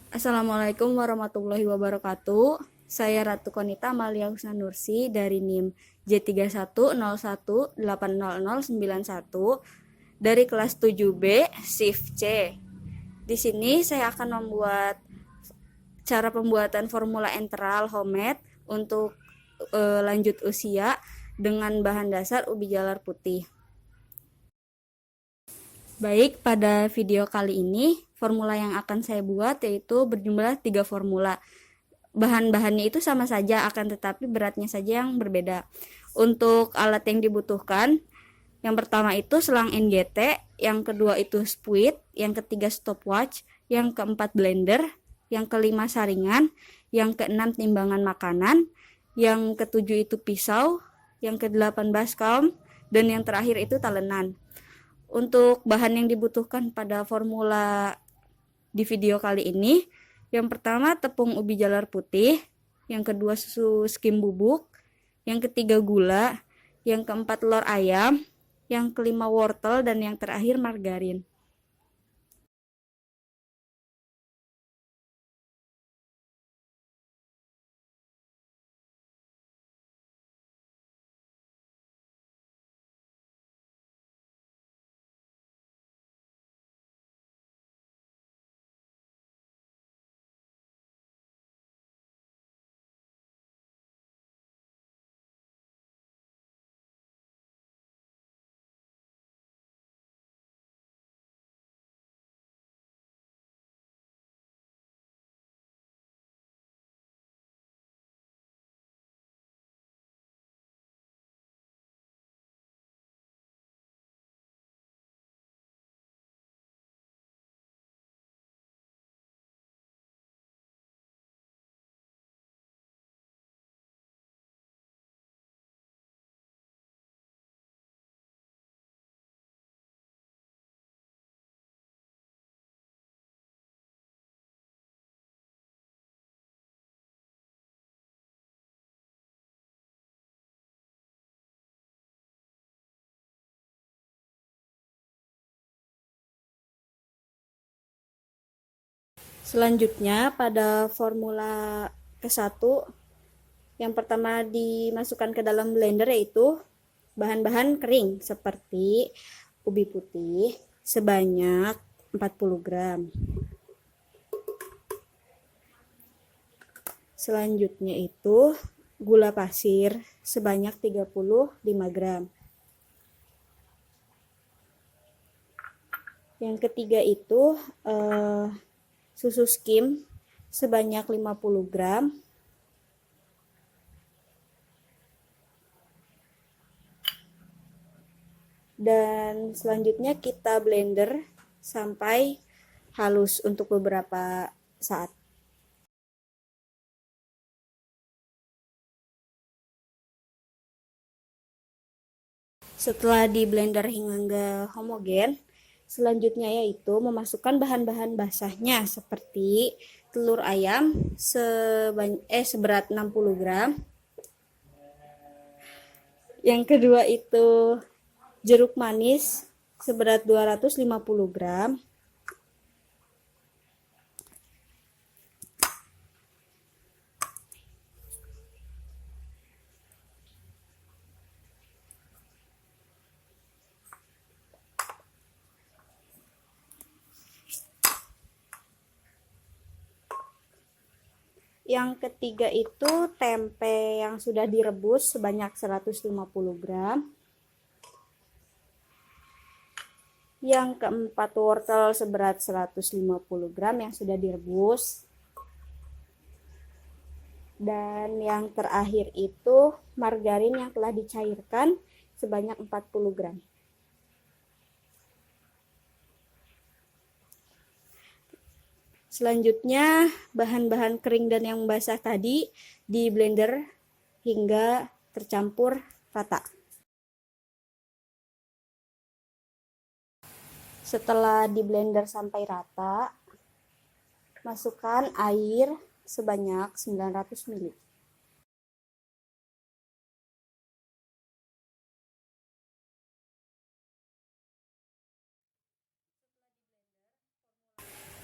Assalamualaikum warahmatullahi wabarakatuh. Saya Ratu Konita Amalia Husna Nursi dari NIM J3101809091 dari kelas 7B Shift C. Di sini saya akan membuat cara pembuatan formula enteral homemade untuk lanjut usia dengan bahan dasar ubi jalar putih. Baik, pada video kali ini formula yang akan saya buat yaitu berjumlah 3 formula. Bahan-bahannya itu sama saja, akan tetapi beratnya saja yang berbeda. Untuk alat yang dibutuhkan, yang pertama itu selang NGT, yang kedua itu spuit, yang ketiga stopwatch, yang keempat blender, yang kelima saringan, yang keenam timbangan makanan, yang ketujuh itu pisau, yang kedelapan baskom, dan yang terakhir itu talenan. Untuk bahan yang dibutuhkan pada formula di video kali ini, yang pertama tepung ubi jalar putih, yang kedua susu skim bubuk, yang ketiga gula, yang keempat telur ayam, yang kelima wortel, dan yang terakhir margarin. Selanjutnya pada formula ke-1, yang pertama dimasukkan ke dalam blender yaitu bahan-bahan kering seperti ubi putih sebanyak 40 gram. Selanjutnya itu gula pasir sebanyak 35 gram. Yang ketiga itu susu skim sebanyak 50 gram. Dan selanjutnya kita blender sampai halus untuk beberapa saat. Setelah di blender hingga homogen, selanjutnya yaitu memasukkan bahan-bahan basahnya seperti telur ayam seberat 60 gram. Yang kedua itu jeruk manis seberat 250 gram. Yang ketiga itu tempe yang sudah direbus sebanyak 150 gram. Yang keempat wortel seberat 150 gram yang sudah direbus. Dan yang terakhir itu margarin yang telah dicairkan sebanyak 40 gram. Selanjutnya bahan-bahan kering dan yang basah tadi di blender hingga tercampur rata. Setelah di blender sampai rata, masukkan air sebanyak 900 ml.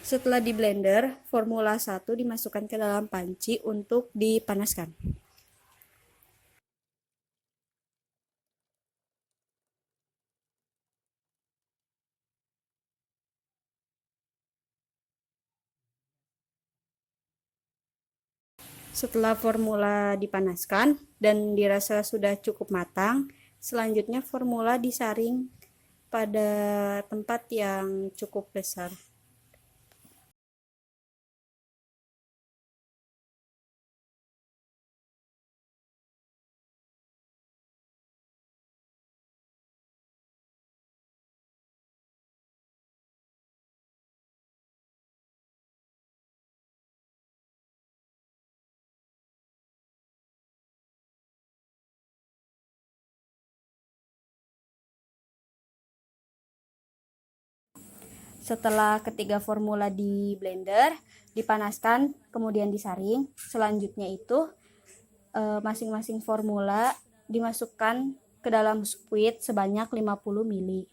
Setelah di blender, formula 1 dimasukkan ke dalam panci untuk dipanaskan. Setelah formula dipanaskan dan dirasa sudah cukup matang, selanjutnya formula disaring pada tempat yang cukup besar. Setelah ketiga formula di blender, dipanaskan, kemudian disaring. Selanjutnya itu masing-masing formula dimasukkan ke dalam squid sebanyak 50 ml.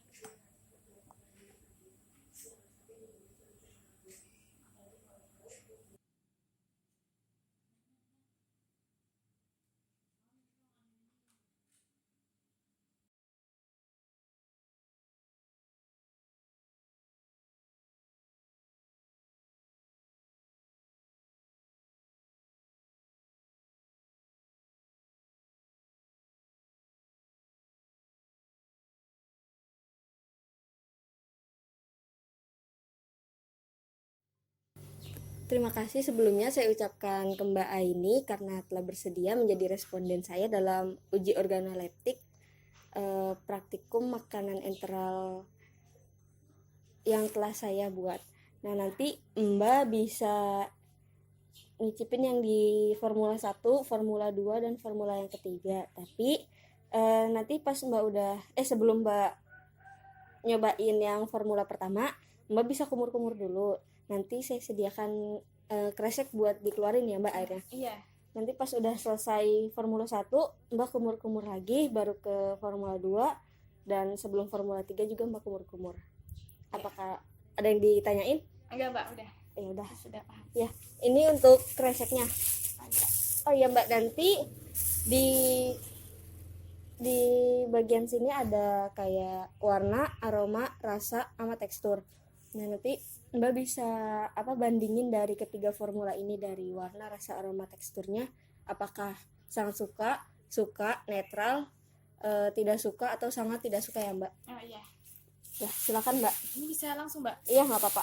Terima kasih sebelumnya saya ucapkan ke Mbak Aini karena telah bersedia menjadi responden saya dalam uji organoleptik praktikum makanan enteral yang telah saya buat. Nah, nanti Mbak bisa ngicipin yang di formula 1, formula 2, dan formula yang ketiga. Tapi nanti pas Mbak udah sebelum Mbak nyobain yang formula pertama, Mbak bisa kumur-kumur dulu. Nanti saya sediakan kresek buat dikeluarin ya Mbak airnya. Iya. Nanti pas udah selesai formula 1, Mbak kumur-kumur lagi baru ke formula 2, dan sebelum formula 3 juga Mbak kumur-kumur. Apakah ada yang ditanyain? Enggak, Mbak, udah. Ya udah. Sudah paham. Ya, ini untuk kreseknya. Ada. Oh iya Mbak, nanti di bagian sini ada kayak warna, aroma, rasa, sama tekstur. Nah, nanti Mbak bisa bandingin dari ketiga formula ini, dari warna, rasa, aroma, teksturnya, apakah sangat suka, suka, netral, tidak suka, atau sangat tidak suka ya Mbak. Oh iya. Ya, silakan Mbak. Ini bisa langsung, Mbak? Iya, nggak apa-apa.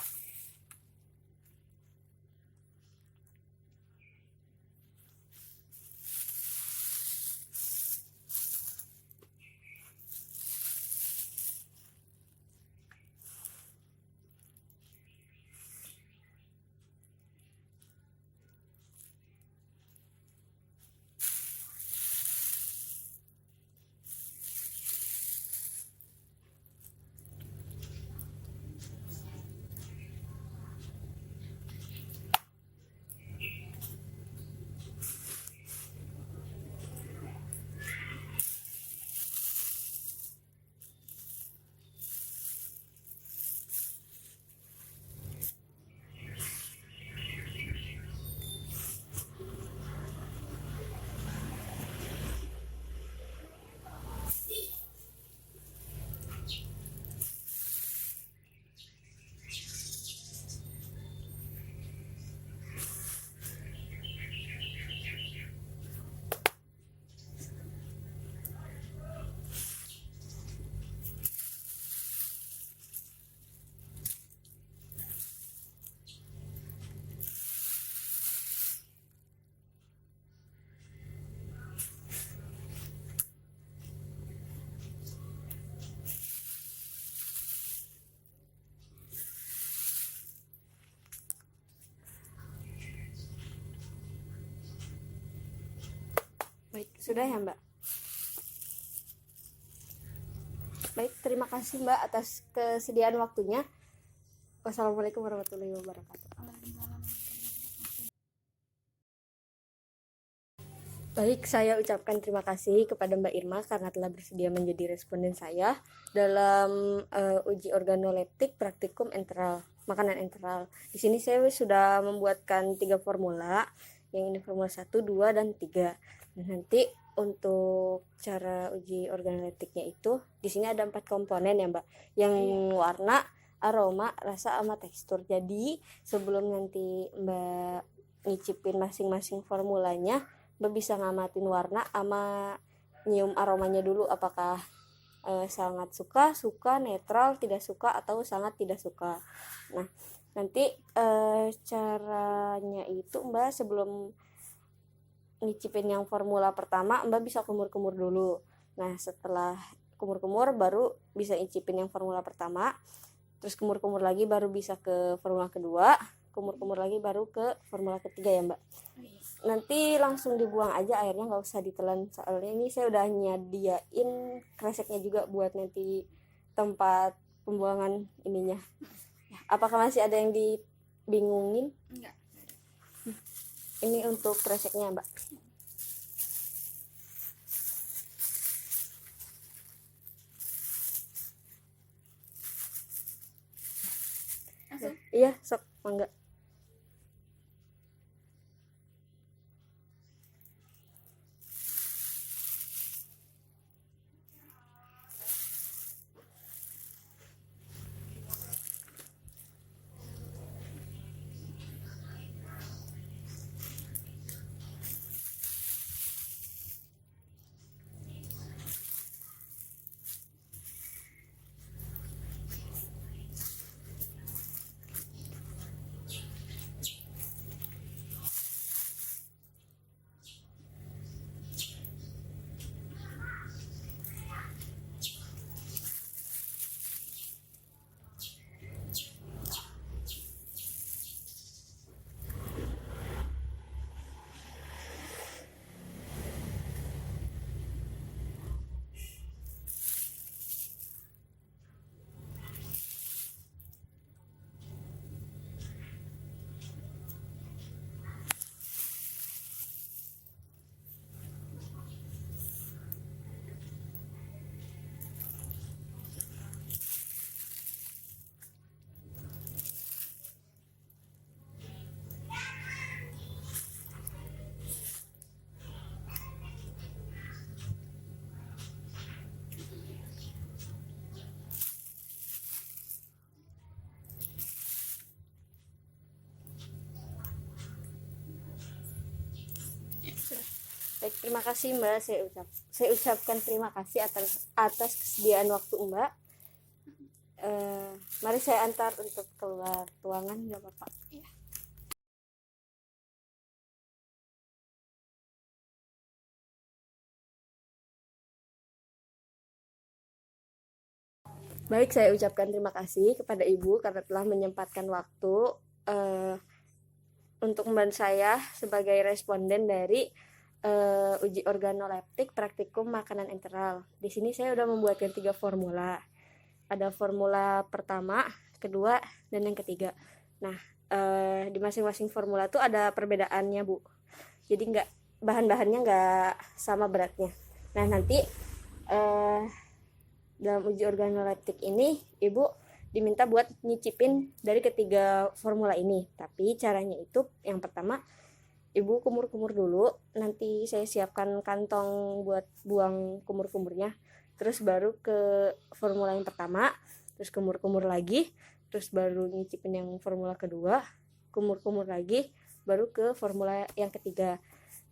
Baik, sudah ya Mbak. Baik, terima kasih Mbak atas kesediaan waktunya. Wassalamualaikum warahmatullahi wabarakatuh. Baik, saya ucapkan terima kasih kepada Mbak Irma karena telah bersedia menjadi responden saya dalam uji organoleptik praktikum enteral, makanan enteral. Di sini saya sudah membuatkan 3 formula, yang ini formula 1, 2, dan 3. Dan nanti untuk cara uji organoleptiknya itu di sini ada 4 komponen ya, Mbak. Yang warna, aroma, rasa, sama tekstur. Jadi, sebelum nanti Mbak ngicipin masing-masing formulanya, Mbak bisa ngamatin warna sama nyium aromanya dulu, apakah sangat suka, netral, tidak suka, atau sangat tidak suka. Nah, nanti caranya itu Mbak sebelum ngicipin yang formula pertama, Mbak bisa kumur-kumur dulu. Nah, setelah kumur-kumur baru bisa ngicipin yang formula pertama, terus kumur-kumur lagi baru bisa ke formula kedua, kumur-kumur lagi baru ke formula ketiga ya, Mbak. Nanti langsung dibuang aja airnya, nggak usah ditelan, soalnya ini saya udah nyediain kreseknya juga buat nanti tempat pembuangan ininya. Apakah masih ada yang dibingungin? Enggak. Ini untuk kreseknya, Mbak. Langsung. Iya, sok, mangga. Baik, terima kasih Mbak. Saya ucapkan terima kasih atas kesediaan waktu Mbak. Mari saya antar untuk keluar ruangan, nggak apa-apa. Iya. Baik, saya ucapkan terima kasih kepada Ibu karena telah menyempatkan waktu untuk membantu saya sebagai responden dari uji organoleptik praktikum makanan enteral. Di sini saya udah membuatkan 3 formula. Ada formula pertama, kedua, dan yang ketiga. Nah, di masing-masing formula tuh ada perbedaannya, Bu. Jadi bahan-bahannya nggak sama beratnya. Nah, nanti dalam uji organoleptik ini Ibu diminta buat nyicipin dari ketiga formula ini. Tapi caranya itu yang pertama, Ibu kumur-kumur dulu, nanti saya siapkan kantong buat buang kumur-kumurnya. Terus baru ke formula yang pertama, terus kumur-kumur lagi, terus baru nyicipin yang formula kedua, kumur-kumur lagi, baru ke formula yang ketiga.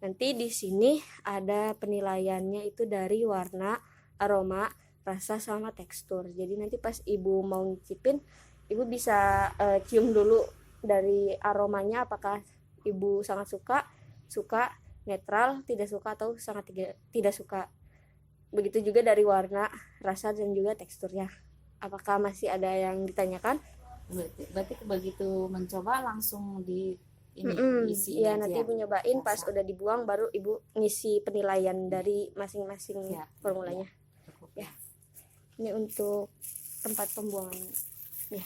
Nanti di sini ada penilaiannya itu dari warna, aroma, rasa, sama tekstur. Jadi nanti pas Ibu mau nyicipin, Ibu bisa cium dulu dari aromanya, apakah Ibu sangat suka, netral, tidak suka, atau sangat tidak suka. Begitu juga dari warna, rasa, dan juga teksturnya. Apakah masih ada yang ditanyakan? Berarti begitu mencoba langsung ini isi Ya, aja. nanti Ibu nyobain, pas udah dibuang baru Ibu ngisi penilaian dari masing-masing Ya, formulanya. Cukup. Ya. Ini untuk tempat pembuangan. Ya.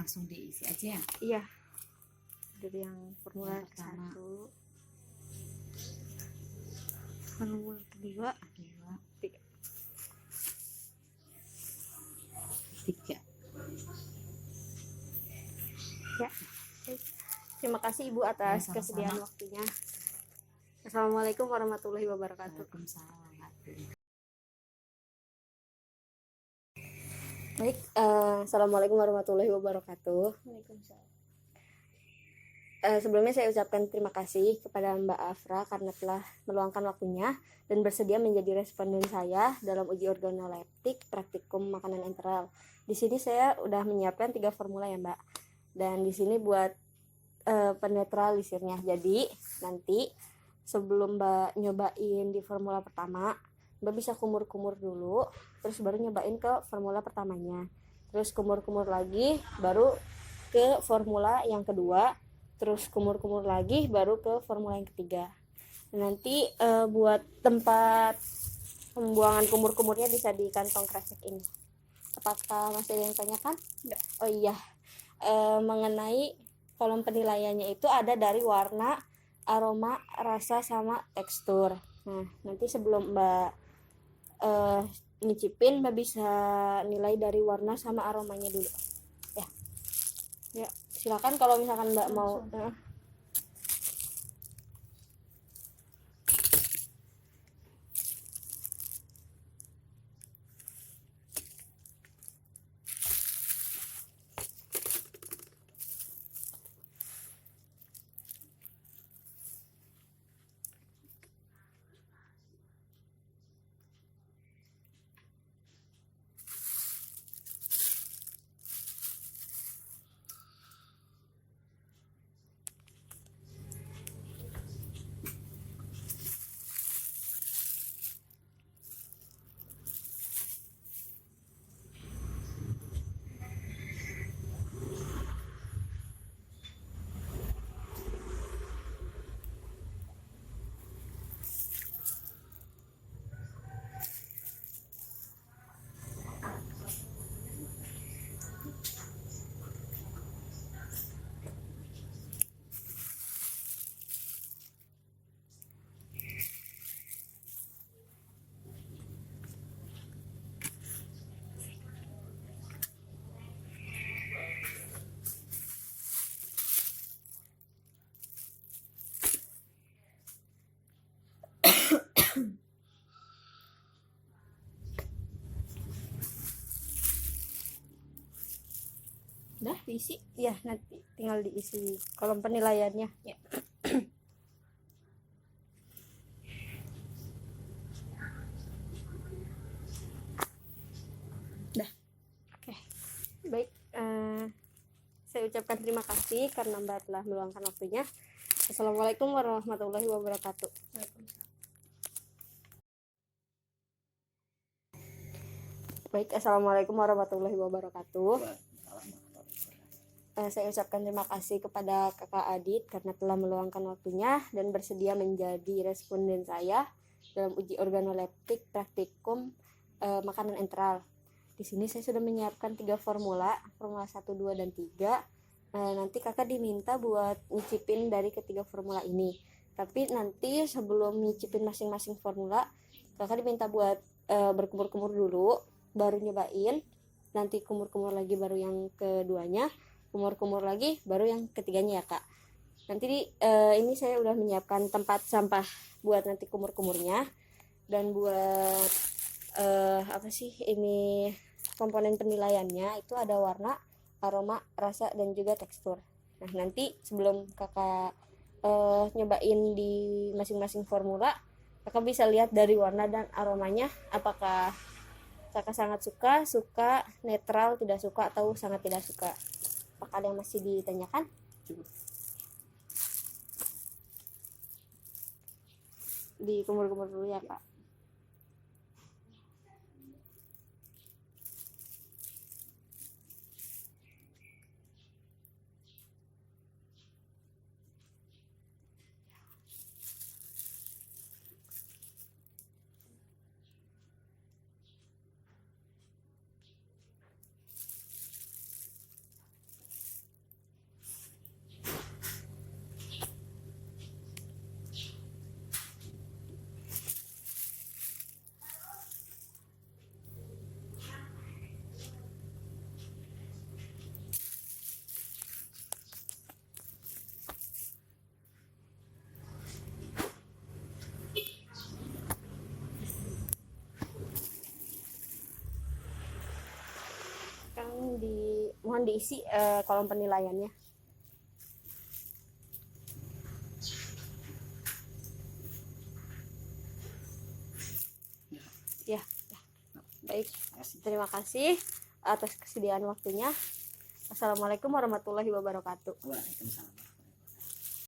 langsung diisi aja ya. Iya. Dari yang formula Yang pertama. 1. Formula kedua. 2, 3. 3. Ya. Terima kasih Ibu atas Ya, sama-sama. kesediaan waktunya. Assalamualaikum warahmatullahi wabarakatuh. Waalaikumsalam. Baik, assalamualaikum warahmatullahi wabarakatuh. Waalaikumsalam. Sebelumnya saya ucapkan terima kasih kepada Mbak Afra karena telah meluangkan waktunya dan bersedia menjadi responden saya dalam uji organoleptik praktikum makanan enteral. Di sini saya udah menyiapkan 3 formula ya Mbak. Dan di sini buat penetralisirnya. Jadi nanti sebelum Mbak nyobain di formula pertama, Mbak bisa kumur-kumur dulu, terus baru nyobain ke formula pertamanya. Terus kumur-kumur lagi, baru ke formula yang kedua, terus kumur-kumur lagi, baru ke formula yang ketiga. Nanti buat tempat pembuangan kumur-kumurnya bisa di kantong kresek ini. Apakah masih ada yang tanyakan? Enggak. Oh iya, mengenai kolom penilaiannya itu ada dari warna, aroma, rasa, sama tekstur. Nah, nanti sebelum Mbak nyicipin, Mbak bisa nilai dari warna sama aromanya dulu. Ya, silakan kalau misalkan Mbak mau. Udah diisi? Ya, nanti tinggal diisi kolom penilaiannya. Ya. Udah. Oke. Baik, saya ucapkan terima kasih karena Mbak telah meluangkan waktunya. Assalamualaikum warahmatullahi wabarakatuh. Baik, assalamualaikum warahmatullahi wabarakatuh. Saya ucapkan terima kasih kepada Kakak Adit karena telah meluangkan waktunya dan bersedia menjadi responden saya dalam uji organoleptik praktikum makanan enteral. Di sini saya sudah menyiapkan 3 formula 1, 2, dan 3. Nanti kakak diminta buat nyicipin dari ketiga formula ini. Tapi nanti sebelum nyicipin masing-masing formula, kakak diminta buat berkumur-kumur dulu, baru nyobain. Nanti kumur-kumur lagi baru yang keduanya, kumur-kumur lagi baru yang ketiganya ya kak. Nanti ini saya udah menyiapkan tempat sampah buat nanti kumur-kumurnya, dan buat ini komponen penilaiannya itu ada warna, aroma, rasa, dan juga tekstur. Nah nanti sebelum kakak nyobain di masing-masing formula, kakak bisa lihat dari warna dan aromanya apakah kakak sangat suka, netral, tidak suka, atau sangat tidak suka. Apakah ada yang masih ditanyakan? Di kumur-kumur dulu ya kak. Mohon diisi kolom penilaiannya. Ya, ya. Baik. Terima kasih atas kesediaan waktunya. Assalamualaikum warahmatullahi wabarakatuh. Waalaikumsalam.